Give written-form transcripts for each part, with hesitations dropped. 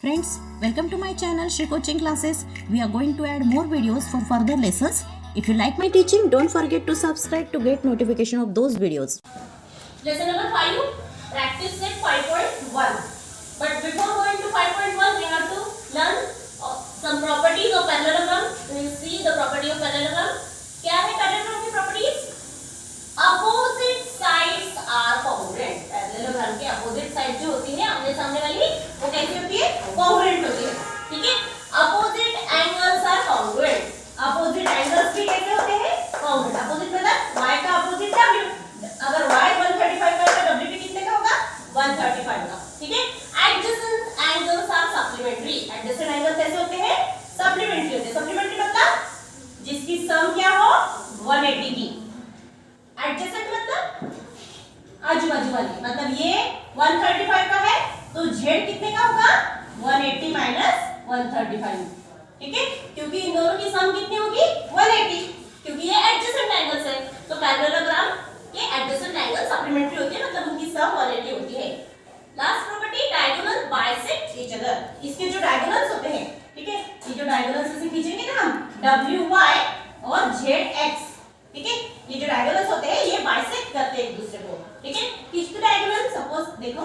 Friends, welcome to my channel Shri Coaching Classes. We are going to add more videos for further lessons. If you like my teaching, don't forget to subscribe to get notification of those videos. Lesson number 5, practice set 5.1. But before going to 5.1, we have to learn some properties of parallelogram. We will see the property of parallelogram. क्या है parallelogram की properties? Opposite sides are congruent. Parallelogram के opposite sides जो होती है आमने सामने वाली वो कैसी होती है? Congruent होती है. ठीक है? Opposite angles are congruent. Opposite angles भी कैसे होते हैं? Congruent. Opposite मतलब y का opposite w. अगर y 135 का है तो w भी कितने का होगा? 135 का. ठीक है? Adjacent angles are supplementary. Adjacent angles कैसे होते हैं? Supplementary होते हैं. Supplementary मतलब जिसकी sum क्या हो? 180 की. एडजेसेंट मतलब आजू बाजू वाली, मतलब ये 135 का है तो z कितने का होगा? 180 माइनस 135. ठीक है, क्योंकि इन दोनों की सम कितनी होगी? 180, क्योंकि ये एडजेसेंट एंगल्स है. तो पैरेललोग्राम के एडजेसेंट एंगल सप्लीमेंट्री होते हैं, मतलब उनकी सम 180 होती है. Last property, diagonal bisect each other. इसके जो डायगोनल्स होते हैं, ठीक है, ये जो डायगोनल्स से खींचेंगे ना हम wy और zx, ठीक है, ये जो डायगोनल्स होते हैं ये बाइसेक्ट करते हैं एक दूसरे को. ठीक है, किसके डायगोनल? सपोज देखो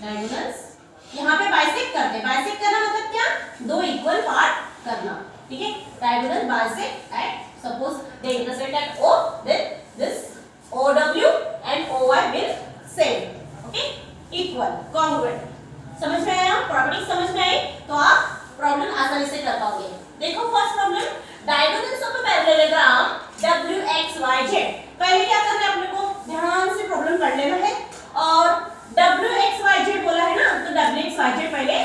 डायगोनल्स यहाँ पे बाइसेक्ट करते हैं. बाइसेक्ट करना मतलब क्या? दो इक्वल पार्ट करना. ठीक है, diagonal bisect at suppose they intersect at O, then this OW and OY will same. Okay, equal congruent. समझ में आया? प्रॉपर्टी समझ में आई तो आप प्रॉब्लम आसानी से कर पाओगे. देखो first problem, diagonals of a parallelogram WXYZ. पहले क्या करना है अपने को? ध्यान से प्रॉब्लम कर लेना है. और WXYZ बोला है ना तो WXYZ पहले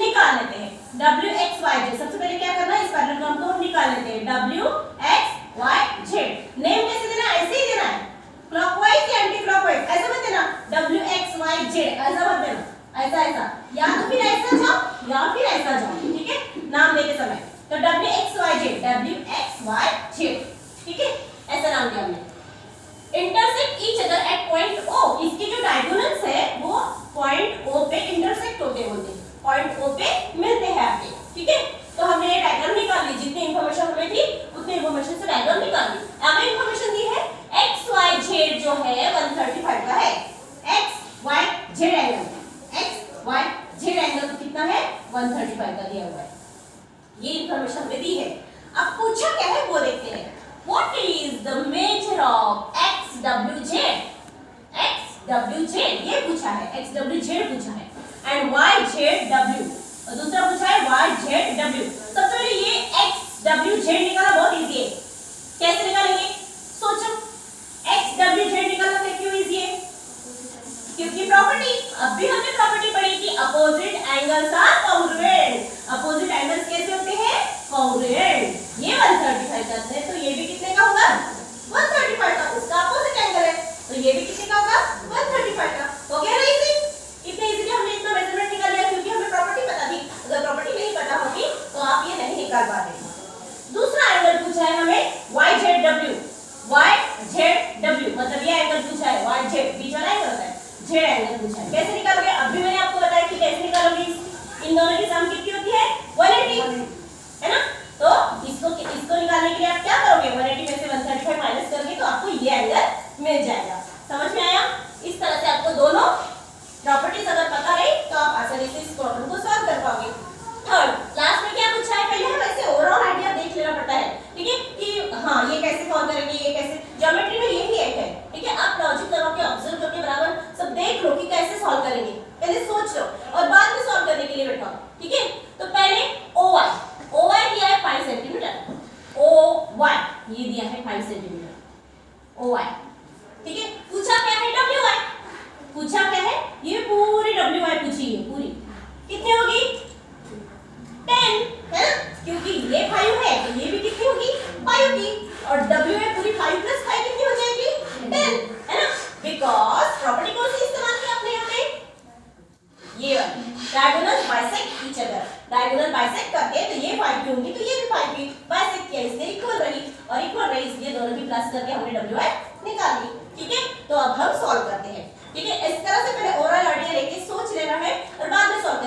निकाल लेते हैं. WXYZ सबसे पहले क्या करना है? इस पैरेललोग्राम को हम निकाल लेते हैं. WXYZ नेम कैसे देना? ऐसे ही देना है, क्लॉकवाइज या एंटी क्लॉकवाइज. ऐसा मत देना WXYZ, ऐसा मत देना. ऐसा ऐसा या तो फिर ऐसा जाओ या फिर ऐसा जाओ. ठीक है, नाम देते समय तो WXYZ, ठीक है, ऐसा नाम दिया हमने. Intersect each other at point O. इसके जो डायगोनल्स है वो पॉइंट O पे इंटरसेक्ट होते होते पॉइंट O पे मिलते हैं आपके. ठीक है, तो हमने ये डायग्राम निकाल ली. जितनी इंफॉर्मेशन हमें थी उतनी इंफॉर्मेशन से डायग्राम निकाल ली. हमें इंफॉर्मेशन दी है XYZ जो है 135 का है. XYZ एंगल, XYZ एंगल कितना है? 135 का दिया हुआ है. ये इंफॉर्मेशन हमें दी है. अब पूछा क्या है वो देखते हैं. What is the measure of XWZ? XWZ ये पूछा है, XWZ पूछा है, and YZW और दूसरा पूछा है YZW. सबसे पहले ये XWZ निकालना बहुत इजी है. कैसे निकालेंगे? सोचो, XWZ निकालना क्यों इजी है? क्योंकि प्रॉपर्टी, अब भी हमने प्रॉपर्टी पढ़ी कि opposite angles are congruent. Opposite angles कैसे होते हैं? कॉन्ग्रुएंट. ये 135 करते हैं तो ये भी कितने का होगा? 135 का. उसका अपोजिट एंगल है तो ये भी कितने का होगा? 135 का. हो गया ना इजी? इतने इजीली हमने इतना मेजरमेंट निकाल लिया क्योंकि हमें प्रॉपर्टी पता थी. अगर प्रॉपर्टी नहीं पता होती तो आप ये नहीं निकाल पाते. दूसरा एंगल पूछा है हमें YZW. YZW मतलब ये एंगल पूछा है. YZ बीच वाला एंगल होता है, Z एंगल पूछा है. कैसे निकालोगे? अभी मैंने आपको बताया कि कैसे निकालोगे. इन दोनों की सम कितनी होती है? 180 है ना. तो इसको निकालने के लिए आप क्या करोगे? 180 में से 135 माइनस करोगे तो आपको ये एंगल मिल जाएगा. समझ में आया? इस तरह से आपको दोनों प्रॉपर्टीज अगर पता रही तो आप आसानी से इस प्रॉब्लम को सॉल्व कर पाओगे. थर्ड लास्ट में क्या पूछा है? पहले हम ऐसे ओवरऑल आइडिया देख लेना पड़ता है. ठीक है, कि हाँ ये कैसे सॉल्व करेंगे, ये कैसे. ज्योमेट्री में यही एक है. ठीक है, आप लॉजिक लगा के ऑब्जर्व करके बराबर सब देख लो कि कैसे सॉल्व करेंगे. पहले सोच लो और बाद में सॉल्व करने के लिए बैठो. ठीक है, तो पहले OY दिया है 5 सेंटीमीटर. OY ये दिया है 5 सेंटीमीटर. OY ठीक है. पूछा क्या है? WY पूछा क्या है? ये पूरी WY पूछी है. पूरी कितनी होगी? 10 है ना, क्योंकि ये 5 है तो ये भी कितनी होगी? 5 की. और WY पूरी 5 + 5 कितनी हो जाएगी? 10 है ना. बिकॉज़ प्रॉपर्टी कौन सी इस्तेमाल की आपने यहाँ पे? ये वाली diagonal bisect each other. Diagonal bisect करके तो ये 5 की होंगी तो ये भी 5 की. बाइसेक्ट किया इसलिए इक्वल रही और इक्वल रही इसलिए दोनों की प्लस करके हमने WY निकाल ली. ठीक है, तो अब हम सॉल्व करते हैं. ठीक है, इस तरह से पहले ओवरऑल आइडिया लेके सोच लेना है और बाद में solve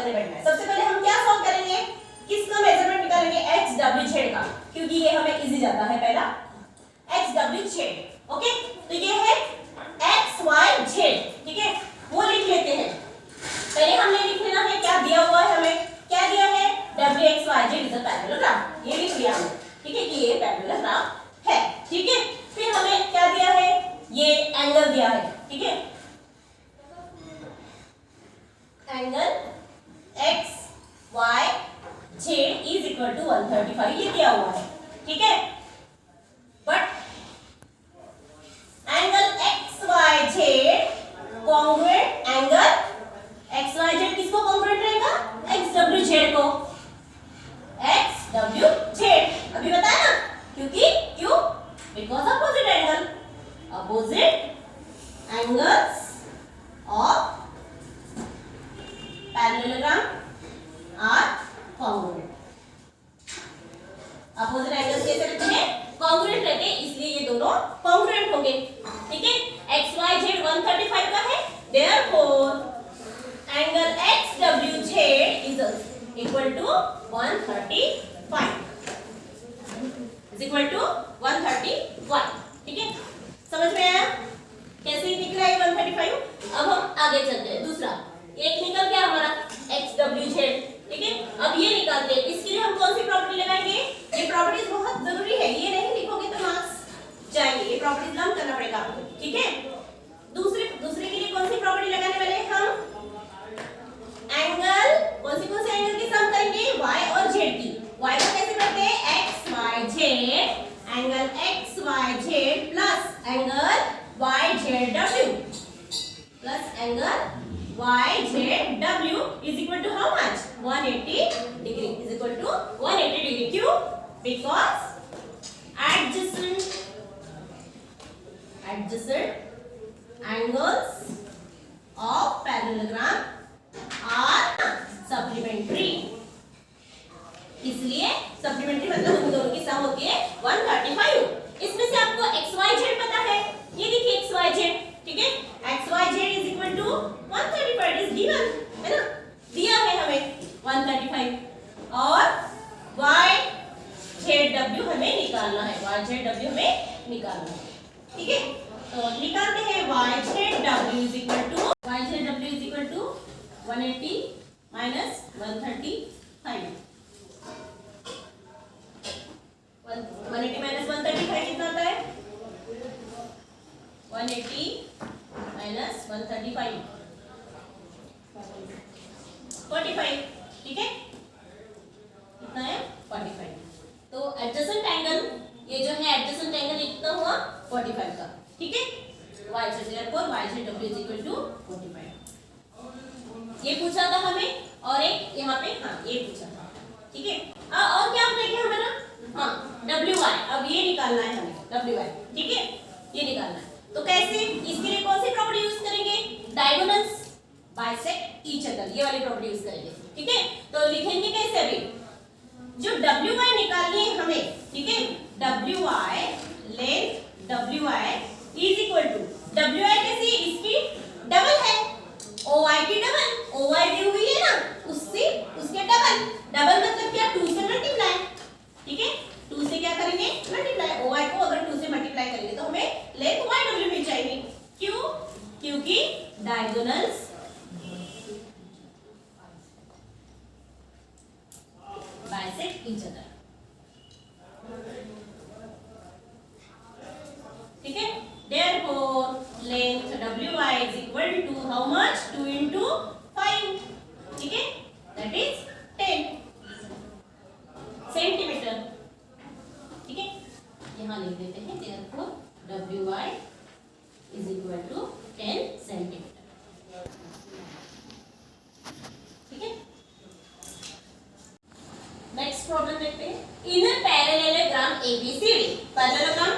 angle X Y Z is equal to 135 ये दिया हुआ है, ठीक है। But angle X Y Z congruent angle X Y Z किसको कॉन्ग्रुएंट रहेगा? एक्स डब्ल्यू जेड को, एक्स डब्ल्यू जेड अभी बताया ना, क्यों because opposite angle, opposite angles of parallelogram are congruent. Opposite angles कैसे रहते हैं? कॉन्ग्रुएंट रहते हैं, इसलिए ये दोनों कॉन्ग्रुएंट होंगे, ठीक है। एक्स वाई जेड 135 का है, therefore angle X W Z is equal to 135, is equal to 135, ठीक है। समझ में आया कैसे निकल रहा है 135? अब हम आगे चलते हैं। दूसरा एक निकल गया हमारा एक्स डब्ल्यू जेड, ठीक है। अब ये निकालते हैं, इसके लिए हम कौन सी प्रॉपर्टी लगाएंगे? ये प्रॉपर्टीज बहुत जरूरी है, ये नहीं लिखोगे तो मार्क्स जाएंगे, ये प्रॉपर्टीज लर्न करना पड़ेगा आपको, ठीक है। दूसरे के लिए कौन सी प्रॉपर्टी लगाने वाले हैं हम? एंगल, कौन से एंगल की सम करेंगे? y और z की। y को कैसे करते हैं? x y z, angle x y z plus angle y z w, plus angle y z w is equal to how much? 180 degree, is equal to 180 degree. क्यों? Because adjacent angles of parallelogram are supplementary, इसलिए supplementary मतलब उन दोनों की सम होती है 135। इसमें से आपको xyz पता है, ये देखिए xyz, ठीक है। xyz is equal to 135, is given, है ना, दिया है हमें 135, और yzw हमें निकालना है, yzw हमें निकालना है, ठीक है। तो निकालते हैं yzw is equal to 180 minus 135, 180 minus 135 कितना आता है? 180 माइनस 135 45, ठीक है, कितना है? 45। तो एडजेसेंट एंगल, ये जो है एडजेसेंट एंगल कितना हुआ? 45 का, ठीक है। yzw इज इक्वल टू 45, ये पूछा था हमें, और एक यहाँ पे हाँ ये पूछा था, ठीक है। और क्या देखे हमें ना, हाँ WY, अब ये निकालना है हमें WY, ठीक है, ये निकालना है। तो कैसे? इसके लिए कौन सी प्रॉपर्टी यूज करेंगे? डायगोनल्स बाइसेक्ट ईच अदर, ये वाली प्रॉपर्टी यूज करेंगे, ठीक है। तो लिखेंगे कैसे? अभी जो WY निकालनी है हमें, ठीक है, WY length WY is equal to, WY कैसी? इसकी डबल है, OY की डबल, OY दी हुई है ना, उससे उसके डबल, डबल मतलब क्या? 2 से मल्टीप्लाई, ठीक है, 2 से क्या करेंगे? मल्टीप्लाई। OY को अगर 2 से मल्टीप्लाई करेंगे तो हमें लेंथ YW मिल जाएगी। क्यों? क्योंकि डायगोनल्स बाइसेक्ट ईच अदर, ठीक है। Therefore length WY is equal to how much? 2 into 5, ठीक है, that is 10 सेंटीमीटर, ठीक है। यहाँ लिख देते हैं therefore WY is equal to 10 centimetre, ठीक है। नेक्स्ट प्रॉब्लम देखते हैं। इन अ पैरेललोग्राम ABCD, पैरेललोग्राम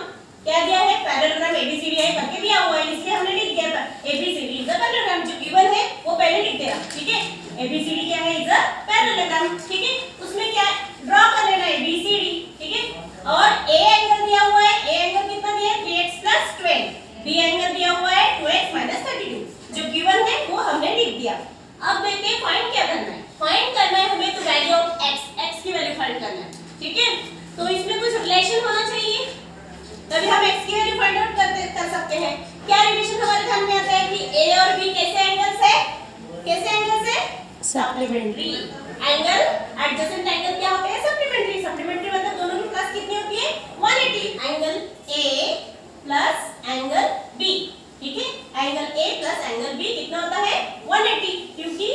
क्या दिया है? पैरेललोग्राम ABCD है, करके दिया हुआ है, इसलिए हमने लिख दिया ABCD इज अ पैरेललोग्राम, जो गिवन है वो पहले लिख देना, ठीक है। ABCD क्या है? इज अ पैरेललोग्राम, ठीक है। उसमें क्या ड्रॉ कर लेना है ABCD, ठीक है। और A एंगल दिया हुआ है, A एंगल कितना दिया है? 3x + 12, B एंगल दिया हुआ है 2x - 32, जो गिवन है वो हमने लिख दिया। अब देखते हैं फाइंड क्या करना है। फाइंड करना है हमें तो वैल्यू ऑफ x की वैल्यू फाइंड करना है, ठीक है। तो इसमें कुछ रिलेशन होना चाहिए, तभी हम x की वैल्यू फाइंड आउट कर सकते हैं। क्या रिलेशन हमारे ध्यान में आता है कि A और B कैसे एंगल्स है? कैसे एंगल्स है? Supplementary angle. एडजेसेंट एंगल क्या होते हैं? सप्लीमेंट्री। सप्लीमेंट्री मतलब दोनों की प्लस कितनी होती है? 180। Angle A plus angle B, ठीक है। Angle A plus angle B कितना होता है? 180, क्योंकि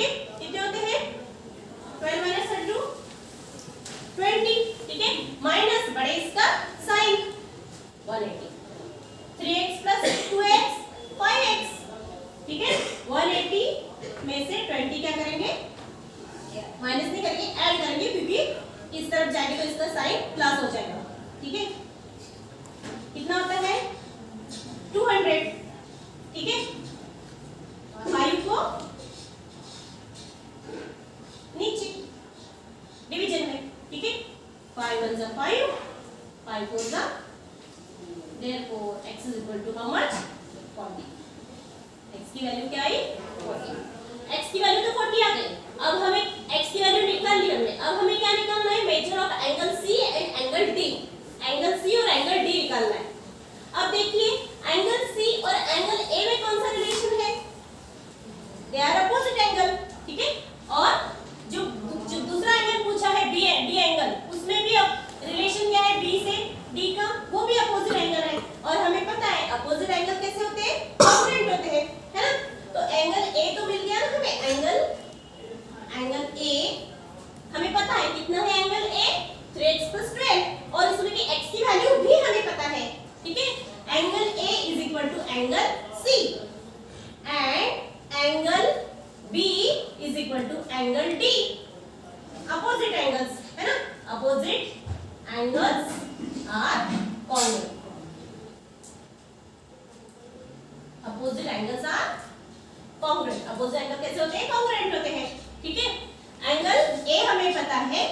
है, कितने होते हैं 12 माइनस 32 20, ठीक है, माइनस बड़े इसका sign 180, 3x plus 2x 5x, ठीक है, 180 में से 20 क्या करेंगे, माइनस नहीं करेंगे, ऐड करेंगे, क्योंकि इस तरफ जाएंगे तो इसका साइन प्लस हो जाएगा, ठीक है, कितना होता है 200, ठीक है, 5 को नीचे डिवीजन में, ठीक है, 5 1 जा 5, 5 4 जा, therefore x is equal to how much 40, x की वैल्यू क्या आई 40, x की वैल्यू तो 40 आ गई। अब हमें x की वैल्यू निकाल ली हमने, अब हमें क्या निकालना है, measure of angle C and angle D, angle C और एंगल D निकालना है। अब देखिए एंगल C और एंगल A में कौन सा रिलेशन है, दे आर अपोजिट एंगल, ठीक है, और जो दूसरा एंगल पूछा है B D एंगल, उसमें भी रिलेशन क्या है B से D का, वो भी अपोजिट एंगल है, और हमें पता है अपोजिट एंगल कैसे होते हैं, कॉन्ग्रुएंट होते हैं, है ना, तो एंगल A तो मिल गया ना हमें, एंगल A हमें पता है कितना है एंगल A 3x + 12, और इसमें की x की वैल्यू भी हमें पता है, ठीक है, angle A is equal to angle C and angle B is equal to angle D, opposite angles है ना, opposite angles are congruent, opposite angles are congruent, opposite angle कैसे होते हैं, कॉन्ग्रुएंट होते हैं, ठीक है, एंगल A हमें पता है,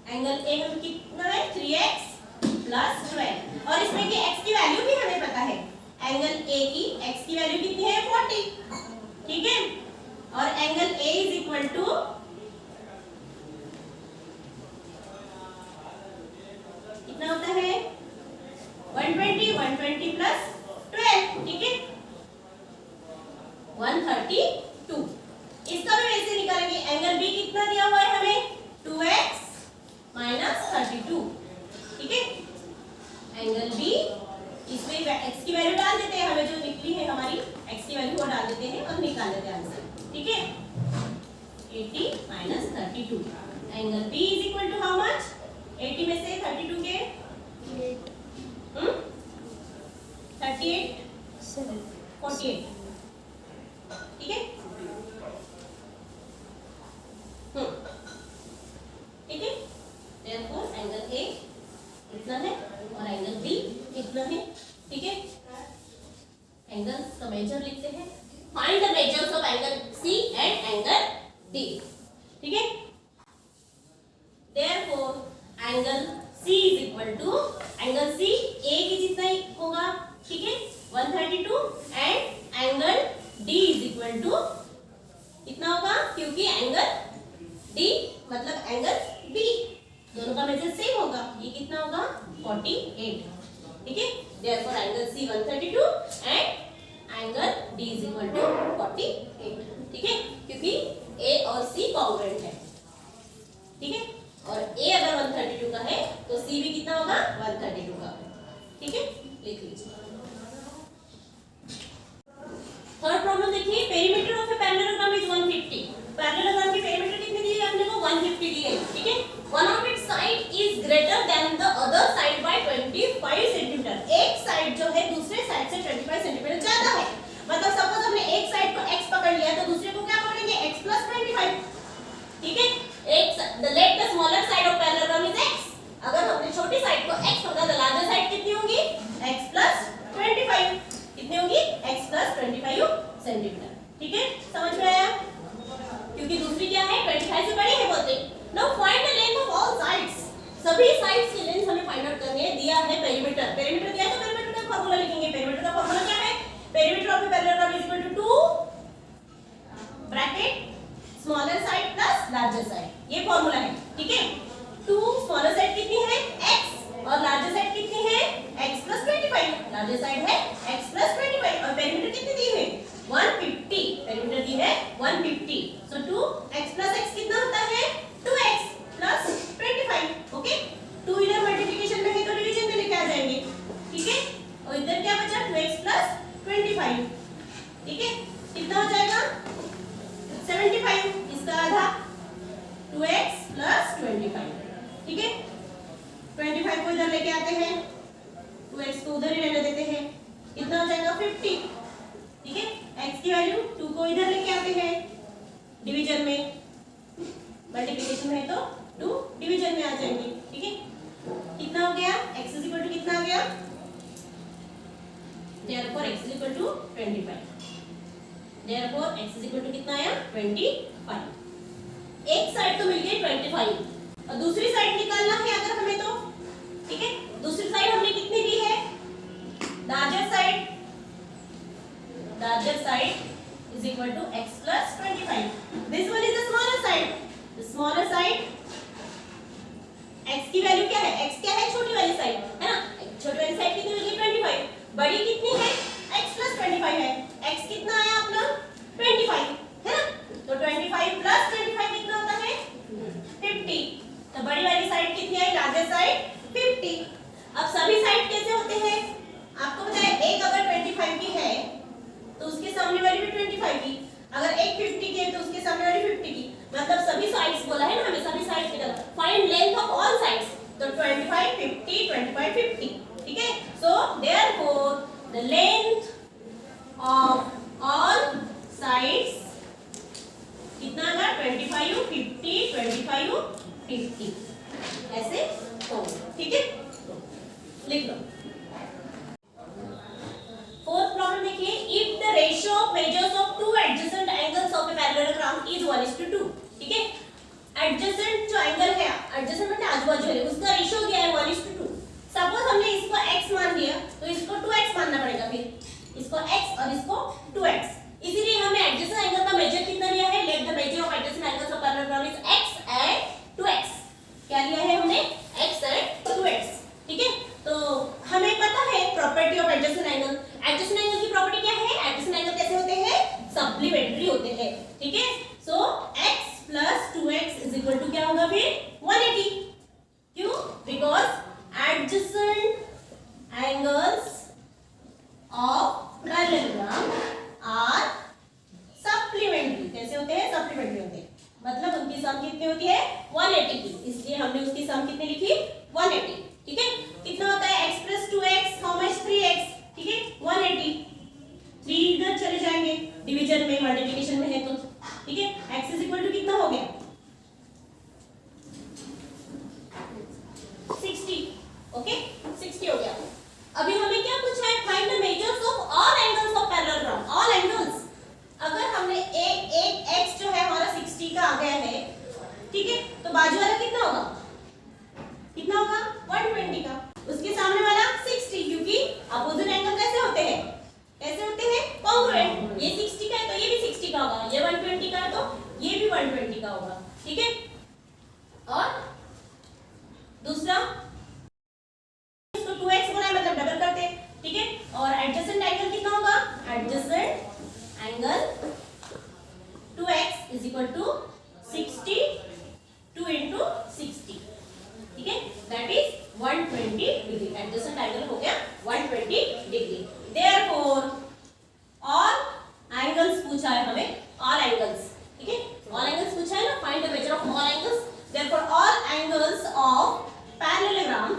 एंगल A हमें कितना है 3x + 12, और इसमें की x की वैल्यू भी हमें पता है, एंगल A की x की वैल्यू कितनी है 40, ठीक है, और angle A is equal to कितना होता है 120 + 12, ठीक है 132, इसका भी वैसे निकालेंगे, एंगल B कितना दिया हुआ है हमें 2x - 32, ठीक है, एंगल B, इसमें x की वैल्यू डाल देते हैं, हमें जो निकली है हमारी x की वैल्यू वो डाल देते हैं और निकाल देते हैं आंसर, ठीक है, 80 - 32, angle B is equal to how much, 80 में से 32 के 38 48, ठीक है, ठीक है, therefore एंगल A इतना है और एंगल B इतना है, ठीक है, एंगल्स का मेजर लिखते हैं, find the measures of angle C and angle D, ठीक है, therefore angle C is equal to angle C A की जितना ही होगा, ठीक है 132, and angle D is equal to कितना होगा, क्योंकि एंगल D मतलब एंगल B दोनों का मेजर सेम होगा, ये कितना होगा 48, ठीक है, therefore angle C 132 and angle D is equal to 48, ठीक है, क्योंकि A और C कॉन्ग्रुएंट है, ठीक है, और A अगर 132 का है तो C भी कितना होगा 132 का, ठीक है, लिख लीजिए। थर्ड प्रॉब्लम देखिए, perimeter of a parallelogram is 150, parallelogram की पेरीमीटर कितनी दी है हमने को 150 दी गई, ठीक है, one of its side is greater than the other side by 25 centimetre, एक साइड जो है दूसरे साइड से 25 सेंटीमीटर ज्यादा है, मतलब सपोज हमने एक साइड को x पकड़ लिया तो दूसरे को क्या पकड़ेंगे x + 25, ठीक है, एक the let the smaller side of parallelogram is x, अगर हमने छोटी साइड को x पकड़ा तो लार्जर साइड कितनी होगी x + 25, कितनी होगी x + 25 सेंटीमीटर, ठीक है, समझ में आया, क्योंकि दूसरी क्या है 25 से बड़ी है बोलते। Now find the length of all sides, सभी साइड्स की लेंथ हमें फाइंड आउट करनी है, दिया है पेरीमीटर, पेरीमीटर दिया है तो पेरीमीटर का फार्मूला लिखेंगे, पेरीमीटर का फार्मूला क्या है, perimeter of a parallelogram is equal to 2 bracket smaller side plus larger side, ये फार्मूला है, ठीक है, 2 स्मॉलर साइड कितनी है x और लार्जर साइड कितनी है x + 25, लार्जर साइड है x + 25, और पेरीमीटर कितनी दी है 150, पेरीमीटर दी है 150, सो 2x + x कितना होता है 2x + 25, ओके, 2 इधर मल्टीप्लिकेशन में है तो डिवीजन में लेके आ जाएंगे, ठीक है, और इधर क्या बचा 2x + 25, ठीक है, कितना हो जाएगा 75, लेके आते हैं, 2x को उधर ही रहने देते हैं, कितना हो जाएगा 50। ठीक है, x की वैल्यू 2 को इधर लेके आते हैं, डिवीजन में, मल्टीप्लिकेशन में है तो 2 डिवीजन में आ जाएंगे। ठीक है, कितना हो गया, x इज इक्वल टू कितना आ गया, therefore x is equal to 25। therefore x is equal to कितना आया 25। एक साइड तो मिल गई 25 और दूसरी साइड निकालना है अगर हमें तो। ठीक है, दूसरी साइड हमने कितनी ली है, larger side is equal to x plus 25। this one is the smaller side, the smaller side x की वैल्यू क्या है, x क्या है, छोटी वाली साइड है ना, छोटी वाली साइड कितनी मिल गई 25, बड़ी कितनी है x plus 25 है, x कितना आया अपना 25 है ना, तो 25 plus 25 कितना होता है 50। तो बड़ी वाली साइड कितनी आई, लार्जर साइड 50। अब सभी साइड कैसे होते हैं आपको पता है, एक अगर 25 की है तो उसके सामने वाली भी 25 की, अगर एक 50 की है तो उसके सामने वाली 50 की, मतलब सभी साइड्स बोला है ना हमें, सभी साइड्स की तरफ find length of all sides, तो 25 50 25 50। ठीक है, so therefore the length of all sides कितना होगा 25 50 25 50 ऐसे हो। ठीक है, लिख लो। फोर्थ प्रॉब्लम देखिए, if the ratio of measures of two adjacent angles of a parallelogram is 1:2। ठीक है, एडजेसेंट जो एंगल है, एडजेसेंट मतलब आजू बाजू है, उसका रेशियो दिया है 1:2। सपोज हमने इसको x मान लिया तो इसको 2x मानना पड़ेगा, फिर इसको x और इसको 2x, इसीलिए हमने एडजेसेंट एंगल का मेजर कितना लिया है, let the measure of adjacent angles of parallelogram is x and 2x। क्या लिया है हमने, x एंड 2x। ठीक है, तो हमें पता है property of adjacent angle, adjacent angle की प्रॉपर्टी क्या है, एडजेसेंट एंगल कैसे होते हैं, सप्लीमेंट्री होते हैं। ठीक है, सो x plus 2x is equal to क्या होगा फिर 180। क्यों, because adjacent angles of parallelogram are supplementary. कैसे होते हैं, सप्लीमेंट्री होते हैं, मतलब उनकी सम कितनी होती है 180 की, इसलिए हमने उसकी सम कितनी लिखी 180। ठीक है, कितना होता है x plus 2x, how much 3x। ठीक है, 180, 3 इधर चले जाएंगे, डिवीजन में मल्टीप्लिकेशन में है तो। ठीक है, x इज इक्वल टू कितना हो गया 60। ओके, 60 हो गया। अभी हमें क्या पूछा है, find the measures of all angles of parallelogram, all angles. अगर हमने एक x जो है हमारा 60 का आ गया है, ठीक है, तो बाजू वाला कितना होगा, कितना होगा 120 का, उसके सामने वाला 60, क्योंकि अपोजिट एंगल कैसे होते हैं, कैसे होते हैं कॉन्ग्रुएंट, ये 60 का है तो ये भी 60 का होगा, ये 120 का है तो ये भी 120 का होगा। ठीक है, और दूसरा इसको 2x बोला मतलब डबल करते हैं। ठीक है, और एडजेसेंट एंगल कितना होगा, adjacent angle 2x is equal to 60 2 into 60। ठीक है, that is 120 degree, adjacent angle हो गया 120 डिग्री। देयरफॉर ऑल एंगल्स पूछा है हमें, ऑल एंगल्स। ठीक है, ऑल एंगल्स पूछा है ना, find the measure of all angles. Therefore all angles of parallelogram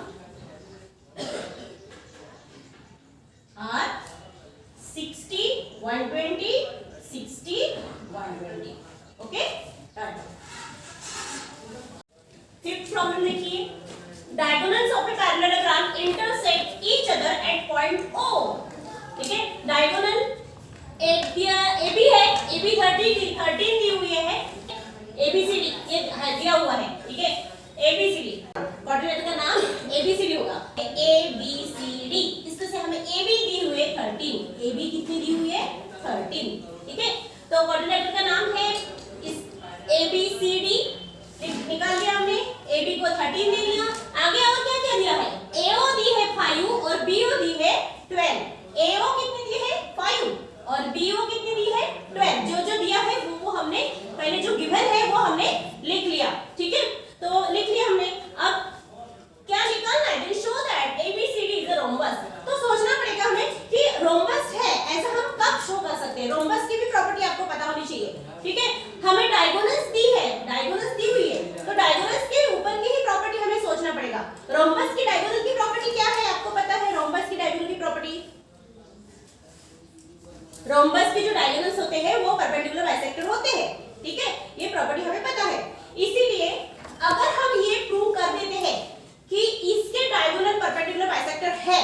are 60 120 60 120। Okay, done. Fifth problem देखिए, diagonals of a parallelogram intersect each other at point O। ठीक है, डायगोनल AB है, AB 13 दी हुई है, ABCD ये दिया हुआ है। ठीक है, ABCD क्वाड्रेंट का नाम ABCD होगा, ABCD, इसमें से हमें AB दी हुई है 13, AB कितनी दी हुई है 13। ठीक है, तो क्वाड्रेंट का नाम है इस ABCD, निकाल लिया हमने, AB को 13 दे लिया, आगे और क्या क्या दिया है, AO दी है 5 और BO दी है 12। AO कितनी दी है 5 और BO कितनी दी है 12, जो जो दिया है वो हमने पहले जो गिवन है वो हमने लिख लिया। ठीक है, तो लिख लिया हमने, अब क्या निकालना है, show that ABCD is a rhombus. तो सोचना पड़ेगा हमें कि रोम्बस है, ऐसा हम कब शो कर सकते हैं, रोम्बस की भी प्रॉपर्टी आपको पता होनी चाहिए। ठीक है, हमें डायगोनल्स दी है, डायगोनल्स दी हुई है, तो डायगोनल्स के ऊपर की ही प्रॉपर्टी हमें सोचना पड़ेगा। रोम्बस की डायगोनल की प्रॉपर्टी इसीलिए अगर हम ये प्रूव कर देते हैं कि इसके डायगोनल परपेंडिकुलर बाइसेक्टर है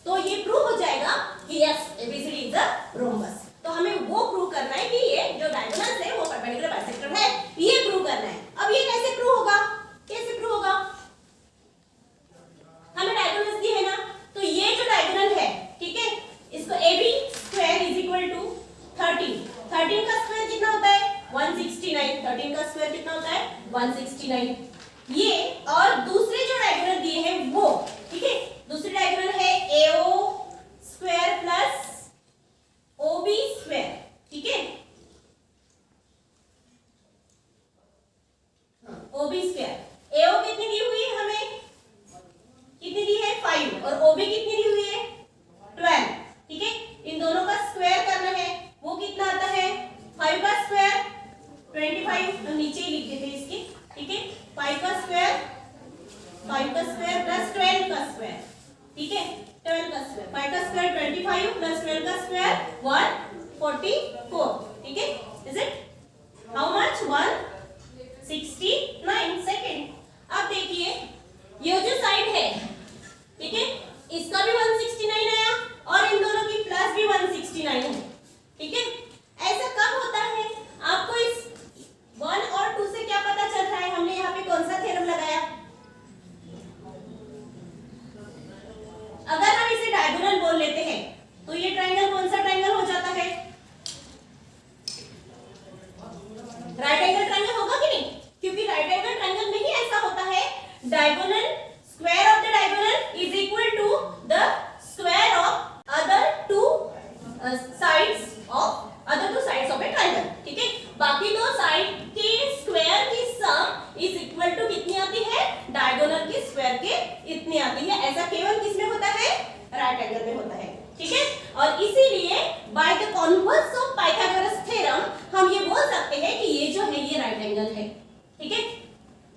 तो ये प्रूव हो जाएगा कि yes ABCD is a rhombus. तो हमें वो प्रूव करना है कि ये जो डायगोनल्स है वो परपेंडिकुलर बाइसेक्टर है, ये प्रूव करना है। अब ये कैसे प्रूव होगा? कैसे प्रूव होगा? हमें डायगोनल्स दिए है ना, तो ये जो डायगोनल है, ठीक है, इसको AB square is equal to 13 का स्क्वायर कितना होता है? 169। 13 का स्क्वायर कितना होता है? 169। ये और दूसरे जो डायगोनल दिए हैं वो, ठीक है, दूसरी डायगोनल है AO square plus OB square, ठीक है, OB स्क्वायर। AO कितनी दी हुई है हमें? कितनी दी है? 5। और OB कितनी दी हुई है? 12, ठीक है। इन दोनों का स्क्वायर करना है, वो कितना आता है? 5 का स्क्वायर 25, तो नीचे ही लिख देते हैं इसके, ठीक है। 5 का स्क्वायर प्लस 12 का स्क्वायर, ठीक है, 12 का स्क्वायर। 5 का स्क्वायर 25 प्लस 12 का स्क्वायर 144, ठीक है। Is it how much? 169 second. अब देखिए ये जो साइड है, ठीक है, इसका भी 169 आया और इन दोनों की प्लस भी 169 है, ठीक है। ऐसा कब होता है? आपको इस 1 और 2 से क्या पता चल रहा है? हमने यहाँ पे कौन सा थ्योरम लगाया? अगर हम इसे डायगोनल बोल लेते हैं तो ये ट्रायंगल कौन सा ट्रायंगल हो जाता है? राइट एंगल ट्रायंगल होगा कि नहीं? क्योंकि राइट एंगल ट्रायंगल में ही ऐसा होता है, diagonal square of the diagonal is equal to the square of other two sides of a triangle, ठीक है। बाकी दो साइड के स्क्वायर की सम इज इक्वल टू कितनी आती है? डायगोनल के स्क्वायर के इतनी आती है। ऐसा केवल किस में होता है? राइट एंगल में होता है, ठीक है। और इसीलिए by the converse of Pythagoras theorem हम ये बोल सकते हैं कि ये जो है ये राइट एंगल है, ठीक है।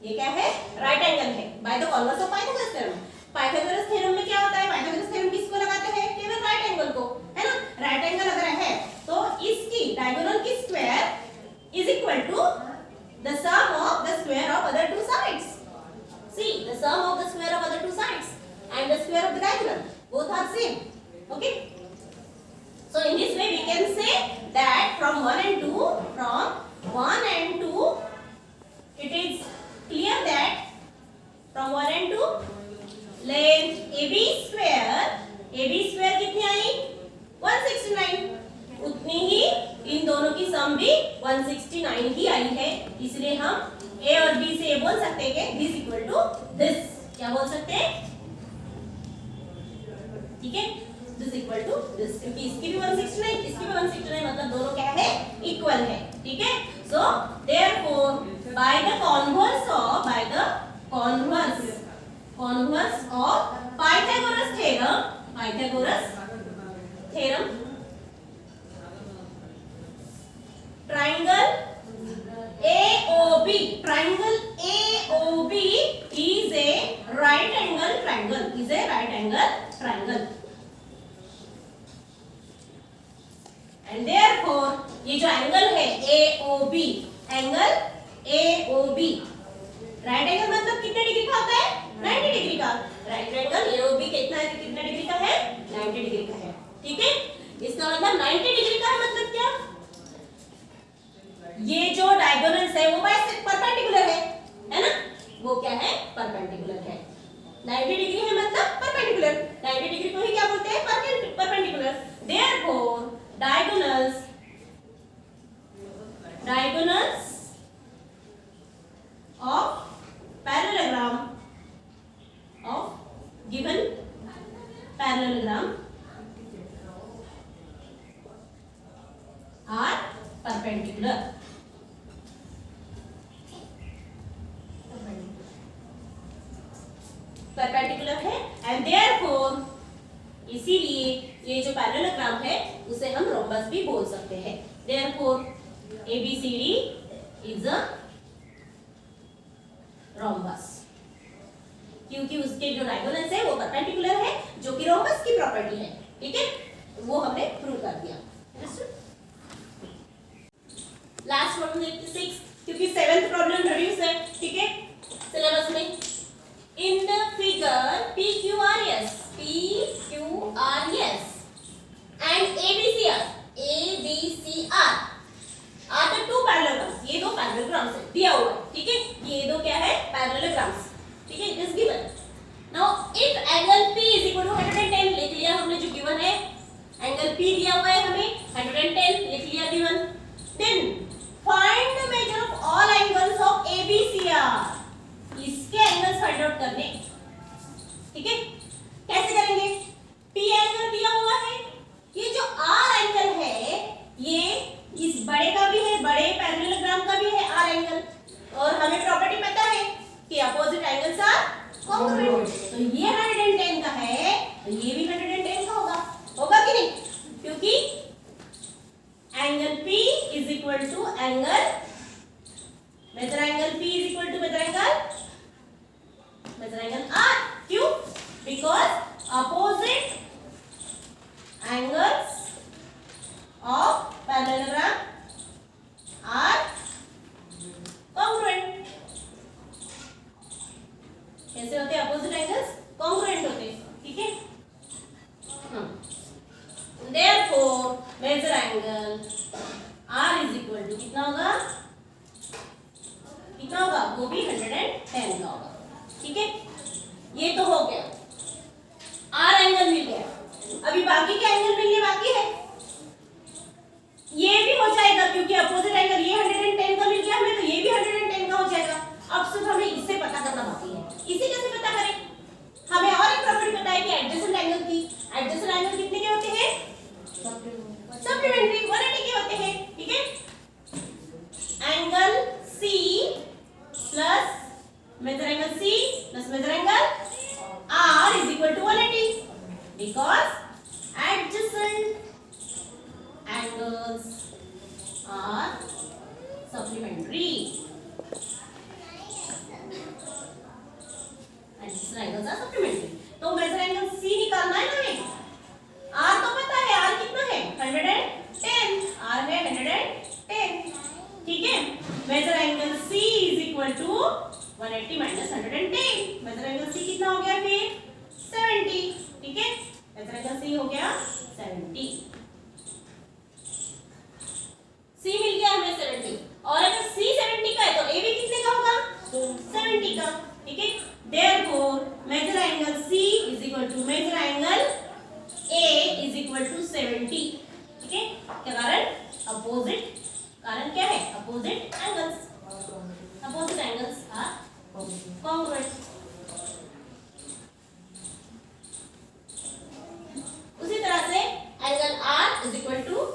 ये क्या है? राइट एंगल है by the converse of Pythagoras theorem. Pythagoras theorem में क्या होता है? पाइथागोरस थ्योरम किसको लगाते हैं? केवल राइट एंगल को, है ना। राइट एंगल अगर है तो इसकी डायगोनल की square is equal to the sum of the square of other two sides. See the sum of the square of other two sides and the square of the diagonal both are same, okay. So in this way we can say that from 1 and 2 it is clear that from 1 and 2 length AB square कितनी आई? 169। उतनी ही इन दोनों की सम भी 169 ही आई है। इसलिए हम A और B से ये बोल सकते हैं कि this equal to this, क्या बोल सकते हैं? ठीक है, दिस इक्वल टू दिस, क्योंकि इसकी भी 169 इसकी भी 169, मतलब दोनों क्या है? इक्वल है, ठीक है। So therefore by the converse of Pythagoras theorem triangle AOB is a right angle triangle, and therefore ये जो एंगल है AOB, राइट एंगल मतलब कितने डिग्री का होता है? 90 डिग्री का। राइट एंगल AOB कितना डिग्री का है? 90 डिग्री का है, ठीक है। इसका मतलब 90 डिग्री का है, मतलब क्या? ये जो डायगोनल्स है वो परपेंडिकुलर है ना। वो क्या है? परपेंडिकुलर है। 90 डिग्री है मतलब परपेंडिकुलर। 90 डिग्री को ही क्या बोलते हैं? Perpendicular. Therefore diagonals of parallelogram of given parallelogram are perpendicular. Perpendicular है एंड देयरफॉर इसीलिए ये जो पैरेललोग्राम है उसे हम रोम्बस भी बोल सकते हैं। Therefore ABCD is a rhombus, क्योंकि उसके जो डायगोनल्स है वो परपेंडिकुलर है, जो कि रोम्बस की प्रॉपर्टी है, ठीक है। वो हमने प्रूव कर दिया। लास्ट प्रॉब्लम देखते 6, क्योंकि 7th प्रॉब्लम रिड्यूस करने, ठीक है। कैसे करेंगे? P एंगल दिया हुआ है, ये जो R एंगल है ये इस बड़े का भी है, बड़े पैरेललोग्राम का भी है R एंगल, और हमें प्रॉपर्टी पता है कि अपोजिट एंगल्स आर कॉन्ग्रुएंट। तो ये 110 का है तो ये भी 110 का होगा कि नहीं? क्योंकि angle P is equal to angle, measure angle P is equal to measure angle R। क्यों? Because opposite angles of parallelogram are congruent. कैसे होते हैं अपोजिट एंगल्स? कॉन्ग्रुएंट होते हैं, ठीक है। Therefore measure angle R is equal to कितना होगा? कितना होगा? वो भी 110 का होगा, ठीक है। ये तो हो गया, R एंगल मिल गया। अभी बाकी के एंगल मिलने बाकी है। ये भी हो जाएगा क्योंकि अपोजिट एंगल ये 110 का मिल गया हमें, तो ये भी 110 का हो जाएगा। अब सिर्फ हमें इससे पता करना बाकी है। इसे कैसे पता करें? हमें और एक प्रॉपर्टी पता है कि एडजेसेंट एंगल की। एडजेसेंट एंगल कितने के होते हैं? सप्लीमेंट्री 180 के होते हैं, ठीक है। Angle C plus measure angle C plus measure angle R is equal to 180 because adjacent angles are supplementary. Adjacent angles are supplementary. तो मेजर एंगल C निकालना है हमें। R तो पता है, R कितना है? 110। R है 110, ठीक है। Measure angle C is equal to 180 minus 110। Measure angle C कितना हो गया फिर? 70, ठीक है। मेजर एंगल C हो गया 70। C मिल गया हमें 70, और अगर C 70 का है तो A भी कितने का होगा? 70 का, ठीक है। Therefore measure angle C is equal to measure angle A is equal to 70, ठीक है। क्या कारण? अपोजिट। कारण क्या है? Opposite angles. Opposite angles are congruent. उसी तरह से angle R is equal to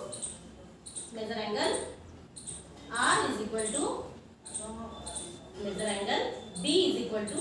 measure angle R is equal to measure angle B is equal to